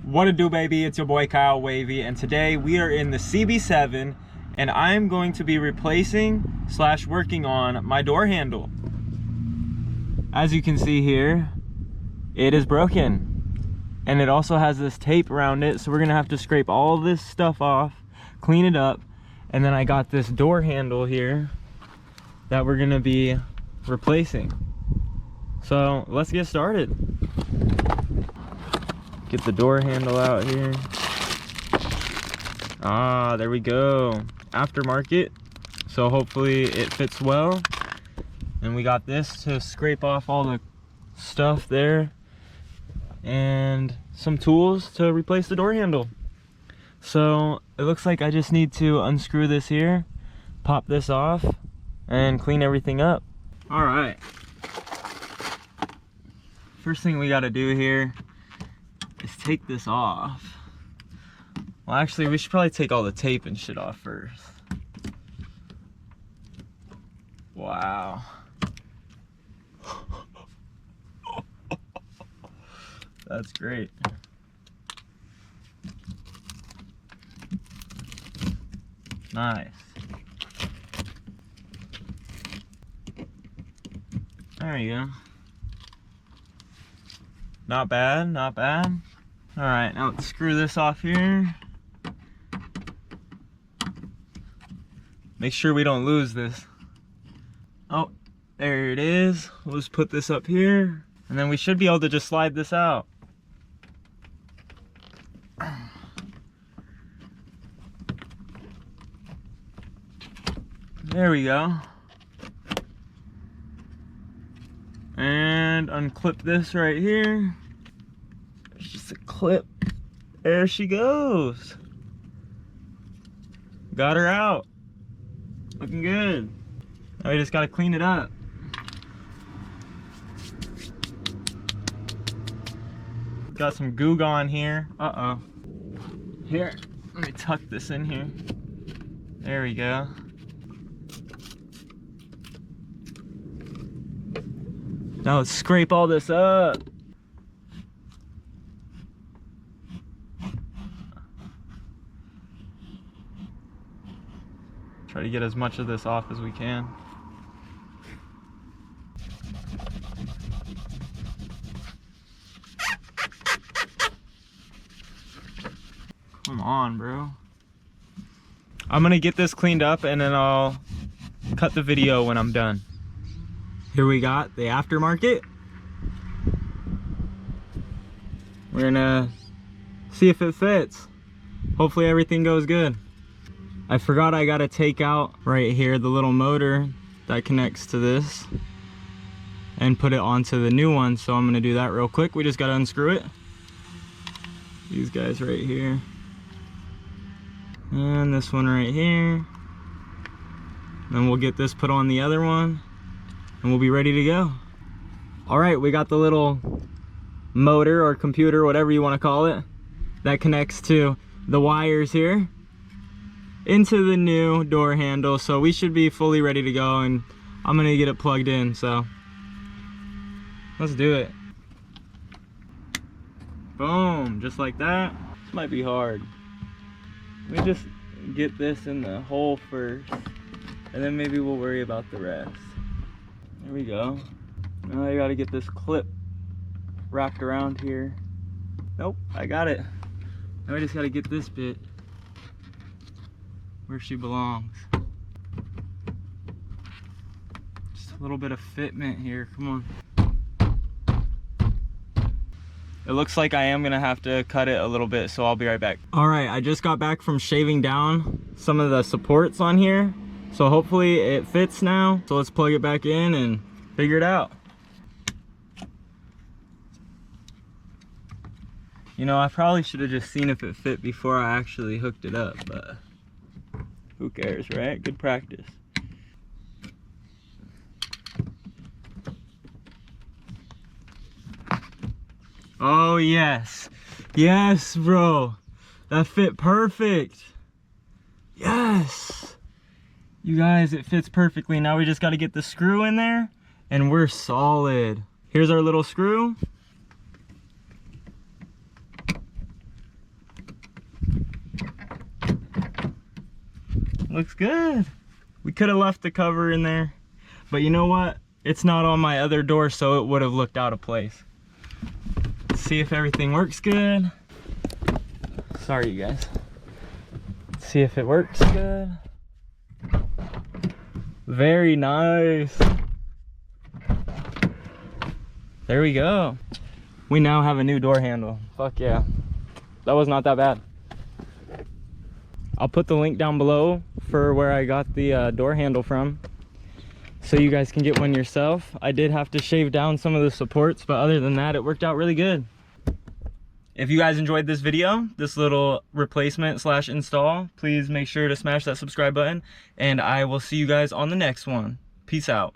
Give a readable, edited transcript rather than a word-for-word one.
What it do, baby? It's your boy KyleWavy, and today we are in the CB7 and I'm going to be replacing / working on my door handle. As you can see here, it is broken and it also has this tape around it, so we're gonna have to scrape all this stuff off, clean it up, and then I got this door handle here that we're gonna be replacing. So let's get started. Get the door handle out here. Ah, there we go. Aftermarket, so hopefully it fits well. And we got this to scrape off all the stuff there, and some tools to replace the door handle. So it looks like I just need to unscrew this here, pop this off, and clean everything up. All right. First thing we got to do here is take this off. Well, actually, we should probably take all the tape and shit off first. Wow. That's great. Nice. There you go. Not bad, not bad. All right, now let's screw this off here. Make sure we don't lose this. Oh, there it is. We'll just put this up here, and then we should be able to just slide this out. There we go. And unclip this right here. It's just a clip. There she goes. Got her out. Looking good. Now we just gotta clean it up. Got some goo gone here. Uh-oh. Here, let me tuck this in here. There we go. Now let's scrape all this up. Try to get as much of this off as we can. Come on, bro. I'm gonna get this cleaned up and then I'll cut the video when I'm done. Here we got the aftermarket. We're gonna see if it fits. Hopefully everything goes good. I forgot I gotta take out right here the little motor that connects to this and put it onto the new one, so I'm gonna do that real quick. We just gotta unscrew it. These guys right here. And this one right here. Then we'll get this put on the other one, and we'll be ready to go. All right, we got the little motor or computer, whatever you want to call it, that connects to the wires here into the new door handle. So we should be fully ready to go, and I'm gonna get it plugged in, so let's do it. Boom, just like that. This might be hard. Let me just get this in the hole first, and then maybe we'll worry about the rest. There we go. Now I gotta get this clip wrapped around here. Nope, I got it. Now I just gotta get this bit where she belongs. Just a little bit of fitment here, come on. It looks like I am gonna have to cut it a little bit, so I'll be right back. All right, I just got back from shaving down some of the supports on here. So hopefully it fits now. So let's plug it back in and figure it out. You know, I probably should have just seen if it fit before I actually hooked it up, but who cares, right? Good practice. Oh yes, yes bro, that fit perfect. Yes, you guys, it fits perfectly. Now we just got to get the screw in there and we're solid. Here's our little screw. looks good. We could have left the cover in there, but you know what? It's not on my other door, so it would have looked out of place. Let's see if everything works good. Sorry, you guys. Let's see if it works good. Very nice. There we go. We now have a new door handle. Fuck yeah. That was not that bad. I'll put the link down below for where I got the door handle from, so you guys can get one yourself. I did have to shave down some of the supports, but other than that, it worked out really good. If you guys enjoyed this video, this little replacement slash install, please make sure to smash that subscribe button, and I will see you guys on the next one. Peace out.